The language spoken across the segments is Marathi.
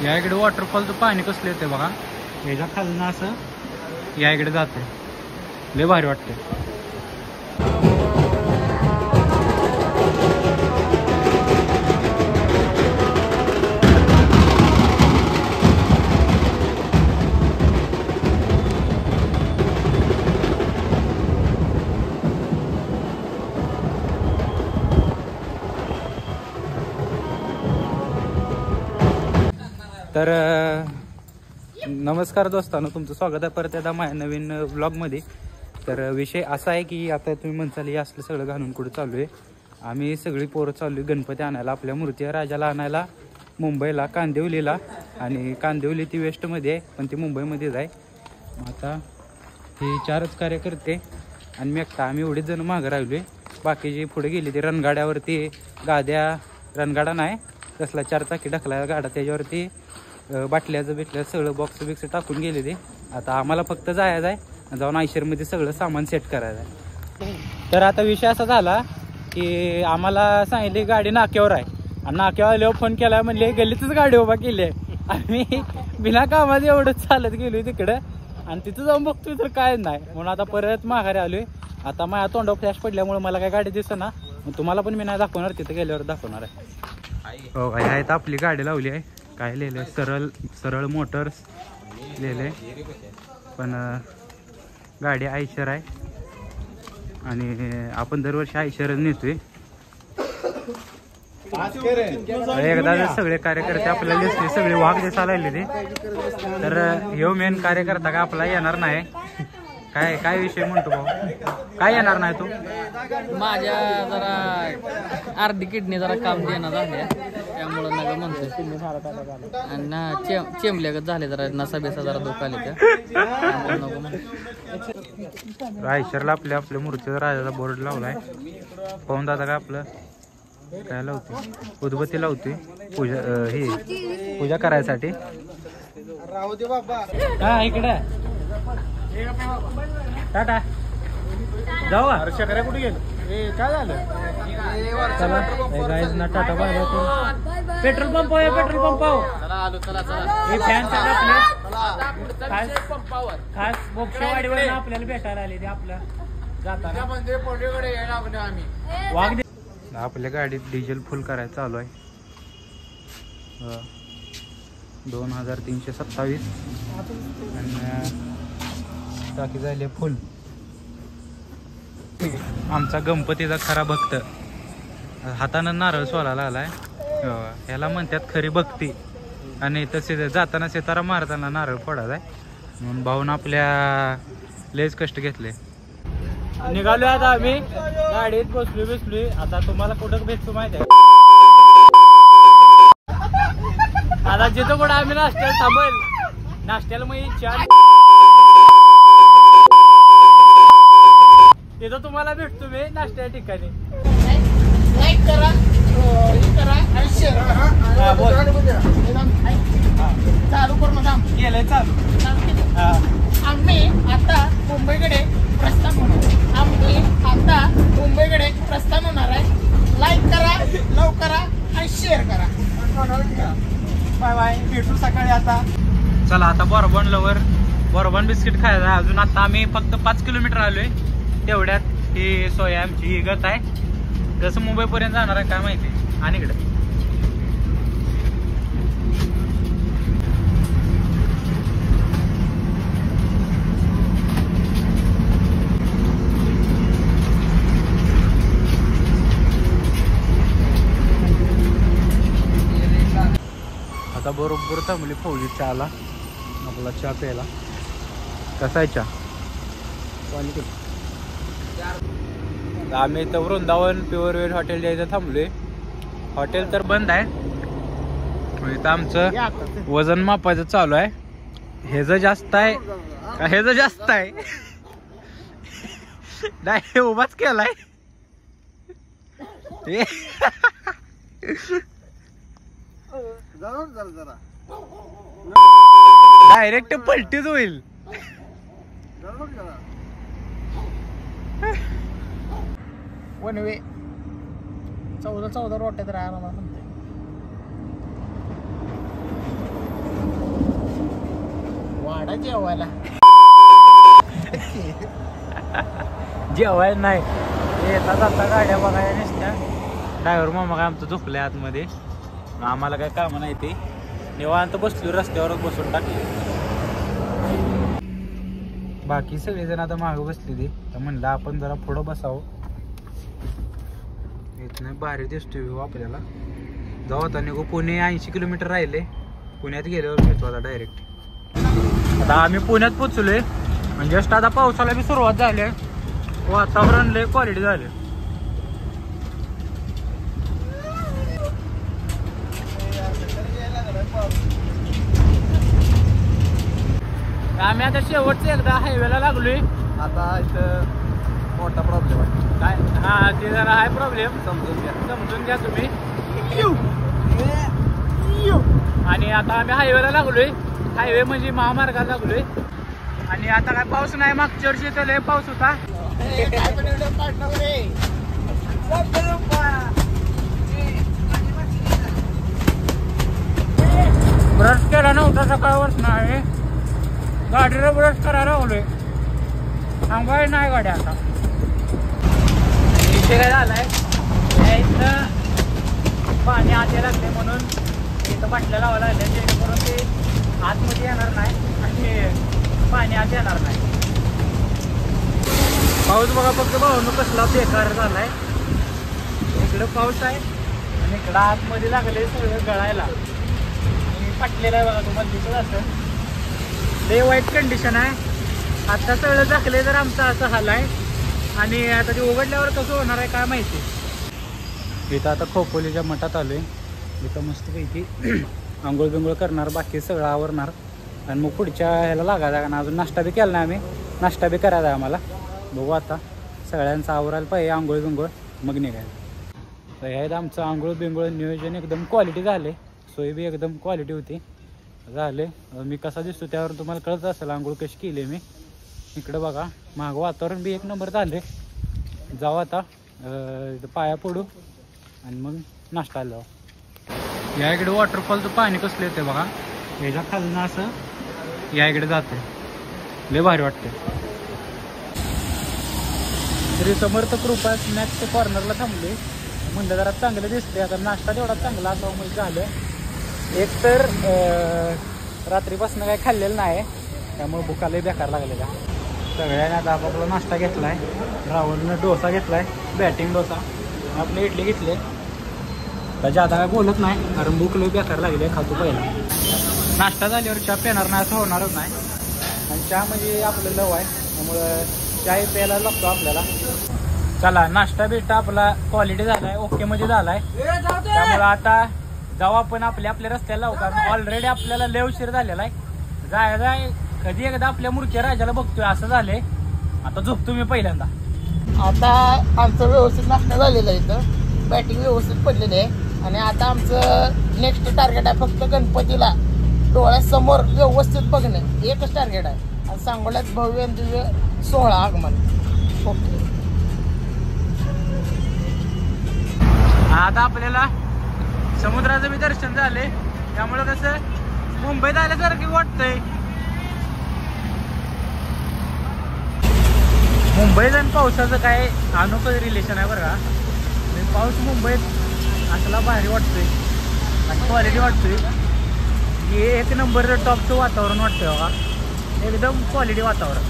या इकडे वॉटरफॉलचं पाणी कसलं येते बघा, ह्याच्या खालनं असं या इकडे जाते, लय भारी वाटते. तर नमस्कार दोस्तांनो, तुमचं स्वागत आहे परत एकदा माझ्या नवीन व्लॉगमध्ये. तर विषय असा आहे की आता तुम्ही म्हणसाल हे असलं सगळं घालून कुठं चालू आहे. आम्ही सगळी पोरं चालू आहे गणपती आणायला, आपल्या मूर्ती राजाला आणायला मुंबईला, कांदिवलीला. आणि कांदिवली ती वेस्टमध्ये आहे पण ती मुंबईमध्येच आहे. आता ही 4च कार्यकर्ते आणि मी एकटा, आम्ही एवढेच जण मागं राहिलो आहे. बाकीची पुढे गेली ती रणगाड्यावरती, गाद्या रणगाडा नाही तसला 4 चाकी ढकलायला गाडा, त्याच्यावरती बाटल्याचं बिटल्या सगळं बॉक्स बिक्स टाकून गेले ते. आता आम्हाला फक्त जायचं आहे, जाऊन आयशरमध्ये सगळं सामान सेट करायचं आहे. तर आता विषय असा झाला की आम्हाला सांगितले गाडी नाक्यावर आहे, आणि नाक्यावर आल्यावर फोन केला, म्हणले गल्लीतच गाडी उभा केली आहे. आम्ही बिना कामाचं एवढं चालत गेलो तिकडं, आणि तिथं जाऊन बघतोय तर काय नाही, म्हणून आता परत माघारी आलोय. आता माझ्या तोंडावर फ्लॅश पडल्यामुळे मला काय गाडी दिसना, तुम्हाला पण मी नाही दाखवणार, तिथं गेल्यावर दाखवणार आहे. हो आहे, तर आपली गाडी लावली आहे. काय लिहिले, सरळ मोटर्स लिहिले, पण गाडी आयशर आहे आणि आपण दरवर्षी आयशरच नेतोय. एकदा सगळे कार्यकर्ते आपल्याला दिसले, सगळे वाघ दिसायला लागले ते. तर ह्यो मेन कार्यकर्ता का आपला येणार नाही. काय विषय म्हणतो भाऊ, काय येणार नाही तू? माझ्या जरा अर्धी किडनी जरा काम देणं झाले, त्यामुळं नका म्हणतोय. आणि चेंबल्यागत झाले, जरा नसा बेसा जरा दुखाले त्या नको म्हणतो. आयशरला आपल्या मूर्तीचा राजाचा बोर्ड लावलाय. पाहून दादा का आपलं काय लावते, उदबत्ती लावते पूजा करायसाठी. हा इकडे टाटा जाऊ. शेकड्या कुठे गेले, काय झालं? ना टाटा बाय. पेट्रोल पंप आहे, पेट्रोल पंप हे फॅन खास बोक्षवाडीवर आपल्याला भेटायला आले ते. आपल्या जाताना वाघ आपल्या गाडीत डिझेल फुल करायचं चालू आहे. 2327 आणि टाकी झाली फुल. आमचा गणपतीचा खरा भक्त हातानं नारळ सोलायला आलाय. ह्याला म्हणतात खरी भक्ती. आणि तसे जाताना सितारा मारताना नारळ फोडायचा आहे, म्हणून भाऊन आपल्या लयच कष्ट घेतले. निघालो आता आम्ही, गाडीत बसलोय. आता तुम्हाला कुठं भेटतो माहिती आहे, आता जिथं कुठं आम्ही नाश्त्याला थांबल, नाश्त्याला मग चहा तिथं तुम्हाला भेटतो मी नाश्त्या ठिकाणी. लाईक करा, आणि शेअर चालू करून केलंय चालू. आम्ही आता मुंबईकडे प्रस्थान होणार आहे. लाईक करा, लव करा आणि शेअर करा. बाय बाय, भेटू सकाळी. आता चला, आता बोरबन बिस्किट खायचं आहे अजून. आता आम्ही फक्त 5 किलोमीटर आलोय, तेवढ्यात ही सोय आमची ही गत आहे. कसं मुंबईपर्यंत जाणार आहे काय माहिती. आणि इकडे आता बरोबर थांबली फौजी चहाला, आपला चहा प्यायला. कसा आहे चहा? आम्ही इथं वृंदावन प्युअर वेज हॉटेल जायचं थांबलोय. हॉटेल तर बंद आहे. इथं आमचं वजन मापायचं चालू आहे. ह्याचं जास्त आहे का ह्याचं जास्त आहे? नाही, उभाच केलाय. डायरेक्ट पलटीच होईल. वन वे 14 रोट्या तर आरामात म्हणते. जेवायला. जेवायला नाही, येता जाता गाड्या बघायला नसत्या. ड्रायव्हर मामा काय आमचं झोपलंय आतमध्ये, आम्हाला काय कामं नाही. ते निवांत बसलो, रस्त्यावरच बसून टाकले. बाकी सगळेजण आता मागं बसले ते, तर म्हणलं आपण जरा पुढं बसावं. इथनं भारी दिसतोय व्ह्यू आपल्याला. जाऊ आता निघू. पुणे 80 किलोमीटर राहिले. पुण्यात गेल्यावर भेटू आता डायरेक्ट. आता आम्ही पुण्यात पोचलोय. म्हणजे जस्ट आता पावसाला बी सुरुवात झाली आहे. वातावरण लय क्वालिटी झाले. आम्ही आता शेवटचं एकदा हायवेला लागलोय. आता इथं मोठा प्रॉब्लेम आहे काय. हा ते जरा आहे प्रॉब्लेम, समजून घ्या तुम्ही. आणि आता आम्ही हायवेला लागलोय. हायवे म्हणजे महामार्गाला लागलोय. आणि आता काय पाऊस नाही. मागच्या वर्षी तर लय पाऊस होता. ब्रश केला नव्हता सकाळवर नाही. गाडीला ब्रश करायला लागलोय. थांबाय नाही गाडी आता. विषय काय झालाय, इथं पाणी आत लागले म्हणून इथं बाटल्या लावायला लागल्या, जेणेकरून ते आतमध्ये येणार नाही आणि पाणी आत येणार नाही. पाऊस बघा फक्त भाऊन कसला बेकार झालाय. इकडं पाऊस आहे आणि इकडं आतमध्ये लागले सगळं गळायला. फाटलेलं आहे बघा, तुम्हाला दिसत असं. लय वाईट कंडिशन आहे. आता सगळं झाकले तर आमचा असं हाल आहे. आणि आता ते उघडल्यावर कसं होणार आहे काय माहिती. इथं आता खोपोलीच्या मठात आलोय. इथं मस्तपैकी आंघोळ बिंघोळ करणार, बाकी सगळं आवरणार आणि मग पुढच्या ह्याला लागायचा. कारण अजून नाश्ता बी केला नाही आम्ही. नाश्ता बी करायचा आहे आम्हाला. बघू आता सगळ्यांचं आवरायला पाहिजे आंघोळ बिंघोळ, मग निघायला. तर ह्यात आमचं आंघोळ बिंघोळ नियोजन एकदम क्वालिटी झाले. सोय बी एकदम क्वालिटी होती झाले. मी कसा दिसतो त्यावर तुम्हाला कळत असेल आंघोळ कशी केली मी. इकडं बघा मागं वातावरण बी एक नंबर झाले. जाऊ आता पाया पडू आणि मग नाश्ता जाऊ. या इकडे वॉटरफॉलचं पाणी कसलं येते बघा. याच्या खालनं असं या इकडे जाते. लय भारी वाटते. श्री समर्थ कृपा स्नॅक्सच्या कॉर्नरला थांबले. म्हणलं जरा चांगलं दिसते. आता नाश्ता तेवढा चांगला असावं म्हणजे झालं. एक तर रात्रीपासून काही खाल्लेलं नाही, त्यामुळे भुकालाही बेकार लागलेला. सगळ्यांनी आता आपापला नाश्ता घेतलाय. राहुलनं डोसा घेतलाय, बॅटिंग डोसा. आपले इडली घेतले. तर जादा काय बोलत नाही कारण भूक लई बेकार लागली. खातो पहिला. नाश्ता झाल्यावर चहा पिणार नाही असं होणारच नाही. आणि चहा म्हणजे आपलं लव आहे, त्यामुळं चहा प्यायला लागतो आपल्याला. चला नाश्ता बिष्टा आपला क्वालिटी झालाय, ओके मध्ये झालाय. त्यामुळं आता जाऊ आपण आपल्या रस्त्याला लावू. कारण ऑलरेडी आपल्याला लय उशीर झालेला आहे. जाय कधी एकदा आपल्या मूर्ती राजाला बघतोय असं झालंय. आता झोपतो मी पहिल्यांदा. आता आमचं व्यवस्थित नाश्ता झालेला आहे. इथं बॅटिंग व्यवस्थित पडलेली आहे. आणि आता आमचं नेक्स्ट टार्गेट आहे फक्त गणपतीला डोळ्यासमोर व्यवस्थित बघणे. एकच टार्गेट आहे. आणि सांगोल्यात भव्य दिव्य 16 आगमन. ओके. आता आपल्याला समुद्राचं बी दर्शन झाले. त्यामुळे कसं मुंबईत आल्यासारखं वाटतंय. मुंबईत आणि पावसाचं काय अनोखं रिलेशन आहे बरं का. पाऊस मुंबईत असला भारी वाटतोय आणि क्वालिटी वाटतोय. हे एक नंबर टॉपचं वातावरण वाटतंय बघा. एकदम क्वालिटी वातावरण.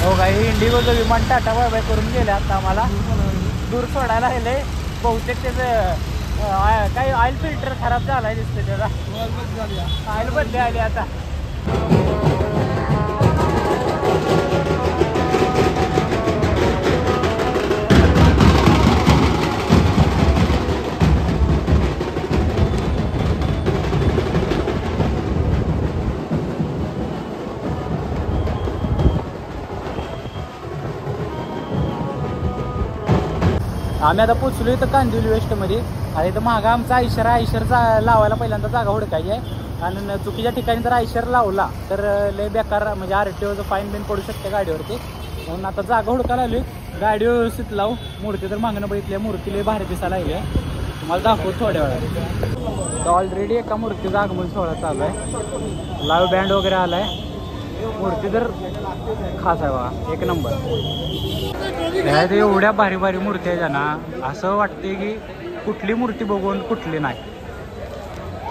हो का, हे इंडिगोचं विमान टाटा बाय बाय करून गेले. आता आम्हाला दूर सोडायला गेले. बहुतेक त्याचं काही ऑइल फिल्टर खराब झालाय दिसतं. त्याचा ऑइल बदली आली आता. आम्ही आता पोचलो इथं कांदिवली वेस्टमध्ये. आणि इथं मागं आमचा आयशर लावायला पहिल्यांदा जागा हुडकायची आहे. आणि चुकीच्या ठिकाणी जर आयशर लावला तर लय बेकार म्हणजे RTOचं फाईन बिन पडू शकते गाडीवरती. म्हणून आता जागा हुडकायला आली. गाडी व्यवस्थित लावू. मूर्ती तर मागणं बघितली, मूर्ती लय भारी दिसायला लागली आहे. तुम्हाला दाखवतो थोड्या वेळा. ऑलरेडी एका मूर्तीचं आगमन सोहळा चालू आहे. लाईव्ह बँड वगैरे आलाय. मूर्ती तर खास आहे बघा, एक नंबर. ह्या एवढ्या भारी भारी मूर्ती आहेत ना, असं वाटते की कुठली मूर्ती बघून कुठली नाही.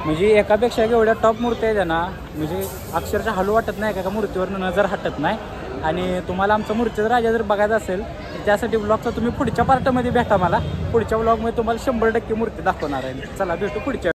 म्हणजे एकापेक्षा एवढ्या टॉप मूर्ती आहेत ना, म्हणजे अक्षरशः हलू वाटत नाही, एका मूर्तीवर नजर हटत नाही. आणि तुम्हाला आमचा मूर्तीचा राजा जर बघायचा असेल तर त्यासाठी ब्लॉगचा तुम्ही पुढच्या पार्टमध्ये भेटा मला. पुढच्या ब्लॉगमध्ये तुम्हाला 100% मूर्ती दाखवणार आहे. चला भेटू पुढच्या.